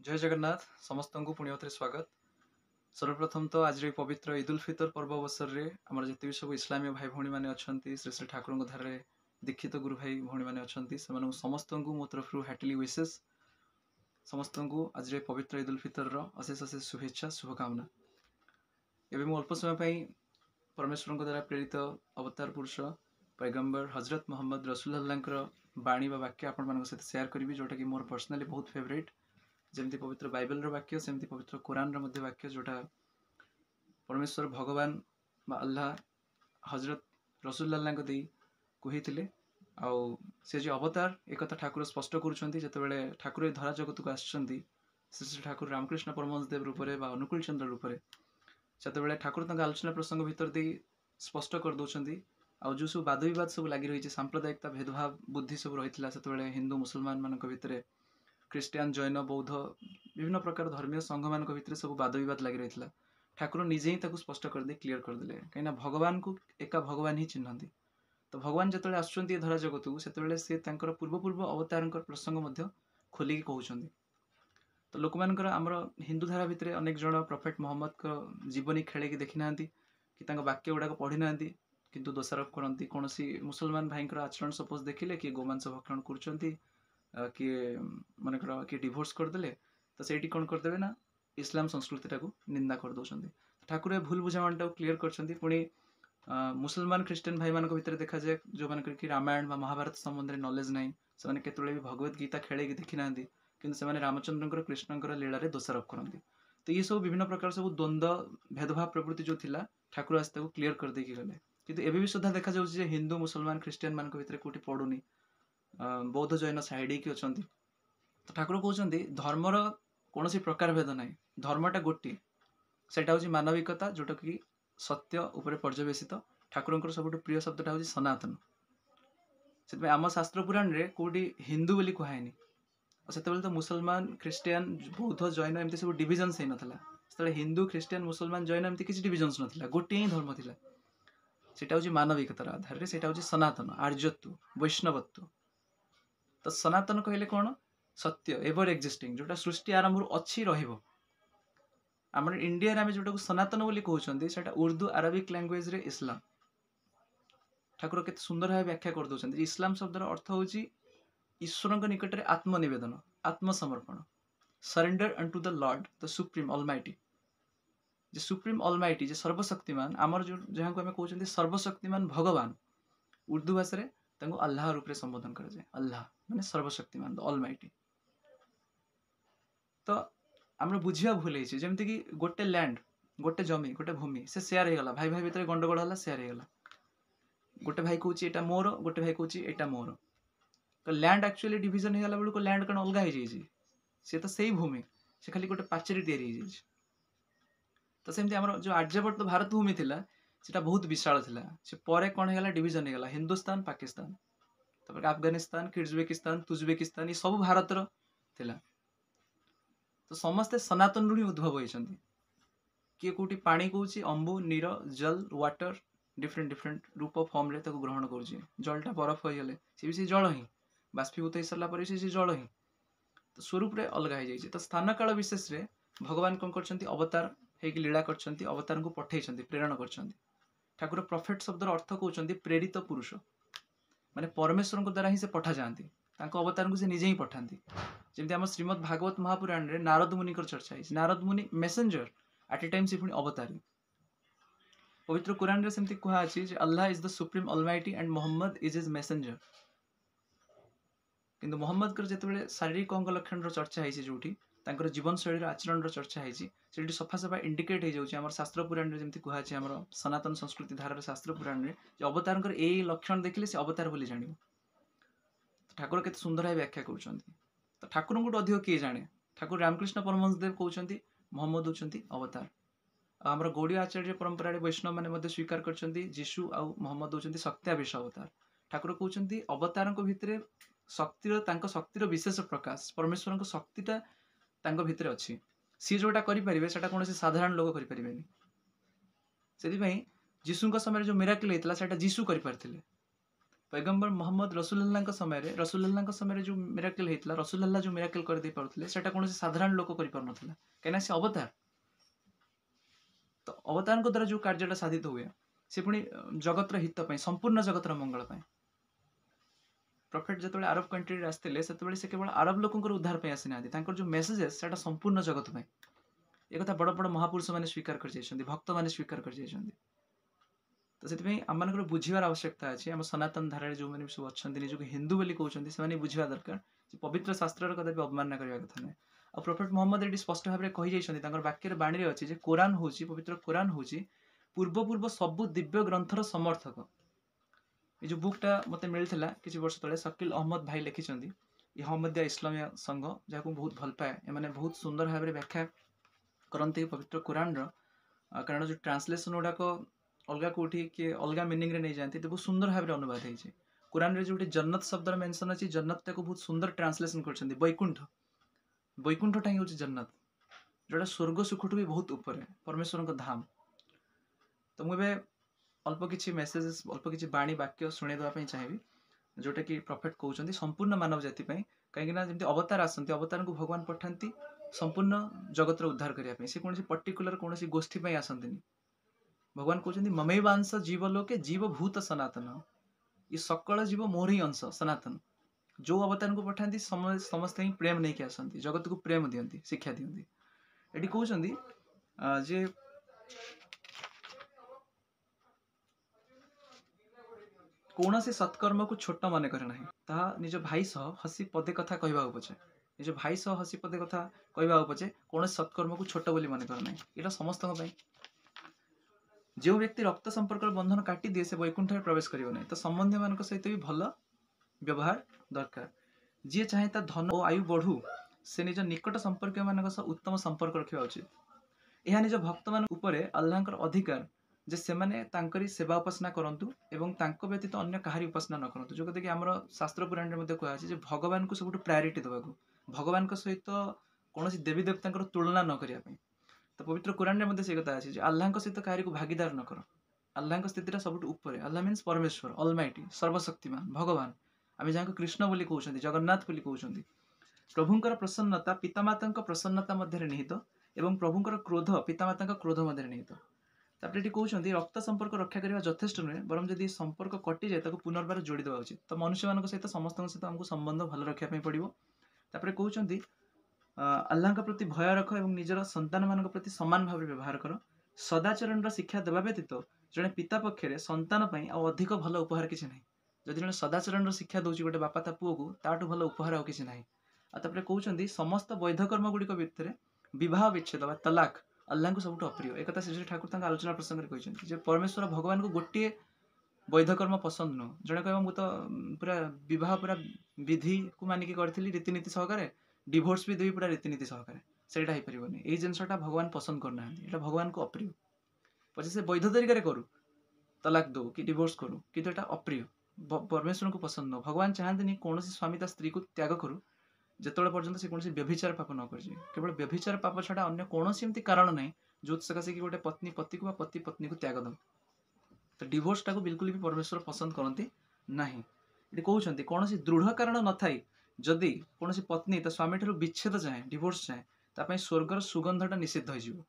जय जगन्नाथ समस्त को पुणी थे स्वागत। सर्वप्रथम तो आज पवित्र ईद उल फितर पर्व अवसर में आम जिते सब इस्लामी भाई भौणी मैंने अच्छा श्री श्री ठाकुर धारे दीक्षित गुरु भाई भौणी मैंने अच्छा से समस्त को मो तरफ हार्टली विशेष समस्त को आज पवित्र ईद उल फितर अशेष अशेष शुभेच्छा शुभकामना। एवं मु अल्प समय परमेश्वर द्वारा प्रेरित अवतार पुरुष पैगंबर हजरत मोहम्मद रसूलुल्लाह बाणी वाक्य आपण सहित सेयार करी जोटा कि मोर पर्सनाली बहुत फेवरेट। जमती पवित्र बाइबल वाक्य सेमती पवित्र कुरान वाक्य जोटा परमेश्वर भगवान अल्लाह हजरत रसूलुल्लाह को दी कही से जो अवतार एक ठाकुर स्पष्ट करुँचे ठाकुर धरा जगत को आसुँच श्री श्री ठाकुर रामकृष्ण परमहंस देव रूप में अनुकूल चंद्र रूप में से ठाकुर तक आलोचना प्रसंग भितर दे स्पष्ट कर दौरान आउ जो सब वाद विवाद सब लगी रही सांप्रदायिकता भेदभाव बुद्धि सब रही से हिंदू मुसलमान मान भितर क्रिस्टियान जैन बौद्ध विभिन्न प्रकार धर्मीय संघ मान भितर सब वाद विवाद लगी रही ठाकुर निजे ही स्पष्ट करदे क्लीयर करदे कहीं भगवान को एका भगवान ही चिन्हती। तो भगवान जो आसुँच धरा जगत को से पूर्व पूर्व अवतार प्रसंग खोलिकी कहते। तो लोक मानकर आमर हिंदू धारा भितर अनेक जन प्रफेट मोहम्मद को जीवनी खेल देखी ना कि वाक्य गुड़ाक पढ़ी ना किंतु दोषारोप करती कौन मुसलमान भाई आचरण सपोज देखिले कि गोमांस भक्षण कर किए मनकर किए डिवोर्स करदे तो से कौन करदे ना इस्लाम संस्कृति टाक निंदा कर दौरान ठाकुर भूल बुझामणा क्लीयर कर पुणी मुसलमान ख्रीस्टान भाई मान भितर देखा जाए जो मान कि रामायण महाभारत संबंध में नॉलेज ना से केतले भी भगवत गीता खेल देखी ना कि रामचंद्र कृष्ण लीला दोषारोप करती। तो ये सब विभिन्न प्रकार सब द्वंद्व भेदभाव प्रवृत्ति जो थिला ठाकुर आज क्लीयर कर देकी गले किंतु एबे भी सुधा देखा जाउछि हिंदू मुसलमान ख्रीस्टान मान भितर कोटी पड़ुनी बौद्ध जैन साइड की अच्छा। तो ठाकुर कहते धर्मर कौन प्रकार भेद ना धर्मटा गोटे सेटा हूँ मानविकता जोटा कि सत्य उपर पर्यवेसित ठाकुर सब प्रिय शब्दटा हूँ सनातन से आम शास्त्र पुराण रे कोटी हिंदू बोली कहानी से तो मुसलमान ख्रीस्टियान बौद्ध जैन एमती सब डिविजन्स होता से हिंदू ख्रीस्टियान मुसलमान जैन एमती किसी डिविजन्स नाला गोटे ही धर्म था सेटा हूँ मानविकतार आधार से हूँ सनातन आर्यत्व वैष्णवत्व। तो सनातन कहले कौन सत्य एवर एक्जिस्टिंग जोटा सृष्टि आरंभ अच्छी रहिबो आम इंडिया आम जोटा सनातन बोली कहते हैं उर्दू अरबिक लैंग्वेज रे इस्लाम ठाकुर केते सुंदर भाव व्याख्या कर दौरान इस्लाम शब्दर अर्थ हूँ ईश्वर निकट में आत्मनिवेदन आत्मसमर्पण surrender unto the Lord the supreme almighty जे सुप्रीम ऑलमाइटी जे सर्वशक्तिमान आमर जो जहाँ को आम कहते सर्वशक्तिमान भगवान उर्दू भाषा अल्लाह रूप से संबोधन कराए अल्लाह माने सर्वशक्तिमान द ऑलमाइटी। तो आम बुझा भूल जमती कि गोटे लैंड गोटे जमी गोटे भूमि से सेयार होगा भाई भाई भितर गंडगोल है सेयार होगा गोटे भाई कौच एटा मोर गोटे भाई कौच एटा मोर। तो लैंड एक्चुअली डिविजन होगा बेलू लैंड कौन अलग हो सी तो सही भूमि से खाली गोटे पाचेरी तैयारी हो। तो सेमती आम जो आर्यभट्ट भारत भूमि थिला सेटा बहुत विशाल थिला से परे कौन होगा डिविजन होगा हिंदुस्तान पाकिस्तान तब अफगानिस्तान किर्जबेकिस्तान तुजबेकिस्तान ये सब भारतर थिला। तो समस्ते सनातन रू ही उद्भव होती किए कौटी पानी कौच अंबु नीर जल वाटर डिफरेंट डिफरेंट रूप फॉर्म रे ग्रहण कर जलटा बरफ हो गले सी भी जल ही बाष्पीभूत हो सारा पर सी जल ही तो स्वरूप रे अलग हो जाए। तो स्थान काल विशेष रे भगवान कौन कर अवतार होगी लीला कर अवतार को पठे प्रेरण कर ठाकुर प्रफेट शब्दर अर्थ कहते प्रेरित पुरुष माने परमेश्वर द्वारा ही से पठा जाती अवतार को से निजे ही पठाती जमी आम श्रीमद भागवत महापुराण रे नारद मुनि चर्चा है नारद मुनि मेसेंजर एट ए टाइम से पुणी अवतारी पवित्र कुरान रे सेमती कहा अछि जे Allah is the supreme almighty and Mohammed is his messenger किंतु मोहम्मद कर जेतेबेले शारीरिक अंग लक्षण चर्चा है जोटी तांकर जीवन शैली आचरण चर्चा है सफा सफा इंडिकेट हो जाउछि हमर शास्त्र पुराण रे जेमती कहा अछि हमर सनातन संस्कृति धारार शास्त्र पुराण रे जे अवतारकर एई लक्षण देखिले से अवतार बोली जानिबो। ठाकुर केते सुंदर है व्याख्या करूछंती। तो ठाकुर को अधिक किए जाने ठाकुर रामकृष्ण परमहंस देव कहते मोहम्मद होउछंती अवतार आमर गौड़ी आचार्य परंपरा वैष्णव मैंने स्वीकार करछंती जीशु आउ मोहम्मद होउछंती शक्त्यावेश अवतार। ठाकुर कहते अवतार भितर शक्तिर विशेष प्रकाश परमेश्वर शक्तिटा भितर अच्छी सी जोटा करें से कौन साधारण लोक करें से जीशु समय जो मिराकिल होता है जीशु करें पैगंबर मोहम्मद रसूलुल्लाह समय जो मिराकल होता रसूलुल्लाह जो मिराकल कर दे पारुଥିଲେ सेटा कौन साधारण लोक कर पार नथिला कहना से अवतार तो अवतार द्वारा जो कार्यटा साधित हुए से पुणी जगतर हित संपूर्ण जगतर मंगल प्रॉफिट जो अरब कंट्री आसते से केवल अरब लोकंर उद्धार पे आसी ना जो मेसेजेस से संपूर्ण जगत में एक बड़ बड़ महापुरुष मैंने स्वीकार कर भक्त मैंने स्वीकार कर तो से आम बुझार आवश्यकता अच्छी आम सनातन धारा जो मैंने सब अच्छा निजक हिंदू बोली कहते हैं बुझा दरकार पवित्र शास्त्र कदा भी अवमानना करने कथा ना आ प्रॉफिट मोहम्मद ये स्पष्ट भाव में कही वाक्य बाणी अच्छी कुरान हूँ पवित्र कुरान हूँ पूर्व पूर्व सबु दिव्य ग्रंथर समर्थक ये जो बुकटा मत मिलता किसी वर्ष तले शकील अहमद भाई लिखिं अहमदिया इस्लामिया संघ जहाँ को बहुत भल पाए एम बहुत सुंदर भाव में व्याख्या करते पवित्र कुरान कारण जो ट्रांसलेसन गुड़ाक अलग कौटी किए अलग मीनिंग नहीं जाती तो बहुत सुंदर भाव में अनुवाद होती कुरान रे जो जन्नत शब्द मेंशन अच्छी जन्नत टाक बहुत सुंदर ट्रांसलेसन कर बैकुंठटा ही जन्नत जोटा स्वर्ग सुखठू भी बहुत ऊपर परमेश्वर धाम तो मुझे अल्प किसी मेसेजेस अल्प किसी बाणी वाक्य शुणेदेवाई चाहिए जोटा कि प्रॉफिट कहते संपूर्ण मानव जाति कहीं जमी अवतार आसती अवतार को भगवान पठाती संपूर्ण जगतर उद्धार करने से कौन पर्टिकुलर कौन गोष्ठी आसती भगवान कहते ममैवांश जीवलोके जीवभूत सनातन ये सकल जीव मोर ही अंश सनातन जो अवतार को पठाती समस्ते ही प्रेम नहीं आसती जगत को प्रेम दिखती शिक्षा दिखती ये कहते जे कौन से सत्कर्म को छोट मन करे निज भाई सह हसी पदे कथा कहवा पचे निज भाई सह हसी पदे कथा कहवा पचे कौन सत्कर्म को छोट बोली मन करे यहाँ समस्त जो व्यक्ति रक्त संपर्क बंधन काटी दिए से वैकुंठ में प्रवेश करें तो संबंधी मान सहित भी भल व्यवहार दरकार जी चाहे धन और आयु बढ़ू से निज निकट संपर्क मान उत्तम संपर्क रखा उचित यह निज भक्त मान अल्लाह अधिकार जे से माने तांकरी सेवा उपासना करंतु एवं तांको व्यतीत अन्य कहारी उपासना न करंतु जो कदे कि हमर शास्त्र पुराण रे कहा जे भगवान को सबुठ प्रायोरिटी देबाकू भगवान को सहित कौन देवी देवता तुलना न करिया तो पवित्र कुरान रे से कथा अछि जे अल्लाह सहित कहारी को भागीदार न कर अल्लाह स्थिति सबुठ ऊपर अल्लाह मीन्स परमेश्वर अलमाइटी सर्वशक्तिमान भगवान आम जहाँ कृष्ण बोली कहते जगन्नाथ बोली कहते प्रभुंकर प्रसन्नता पितामाता प्रसन्नता मध्य निहित एवं प्रभुंकर क्रोध पितामाता क्रोध मध्य निहित तापर ये कहते रक्त संपर्क रक्षा करने यथेष्ट नुहे बरम जदि संपर्क कटि जाए पुनर्बार जोड़ी देवा उचित तो मनुष्य मान सहित समस्त सहित आमको संबंध भल रखापी पड़ो तापर कहते अल्लाह प्रति भय रख और निजर संतान मान प्रति सामान भाव व्यवहार कर सदाचरण शिक्षा देवा व्यतीत जड़े पिता पक्षे संतान अधिक भल उपहार किसी ना जदि जड़े सदाचरण शिक्षा दूसरी गोटे बापा ता पुओ को ताठू भल उपहार आ किसी ना तापर कहते समस्त वैध कर्म गुड़िक भितर विवाह विच्छेद तलाक अल्लाह को सबुठ अप्रिय एक श्री ठाकुर आलोचना प्रसंग में परमेश्वर भगवान को गोटे वैध कर्म पसंद नुह जड़े कह मुझे पूरा विवाह पूरा विधि को मानिक करी रीतिनीति सहकार डिवोर्स भी देवी पूरा रीतिनीति सहकार से यही जिनसा भगवान पसंद करना यहाँ भगवान को अप्रिय पचे से वैध तरीके करूँ तलाक दो कि डिवोर्स करूँ कि अप्रिय परमेश्वर को पसंद नुह भगवान चाहते कौन स्वामी ता स्त्री को त्याग करूँ जिते पर्यटन से कौन व्यभिचार पाप न कर केवल व्यभिचार पाप छड़ा अन्य कौन एमती कारण ना जो सकाशे कि गोटे पत्नी पति को पति पत्नी को त्याग दम तो डिवोर्स टाक बिल्कुल भी परमेश्वर पसंद करती ना ये कहते कौन दृढ़ कारण न थाई जदि कौन पत्नी तो स्वामी ठार विच्छेद चाहे डिवोर्स चाहे स्वर्गर सुगंधटा निषिद्ध हो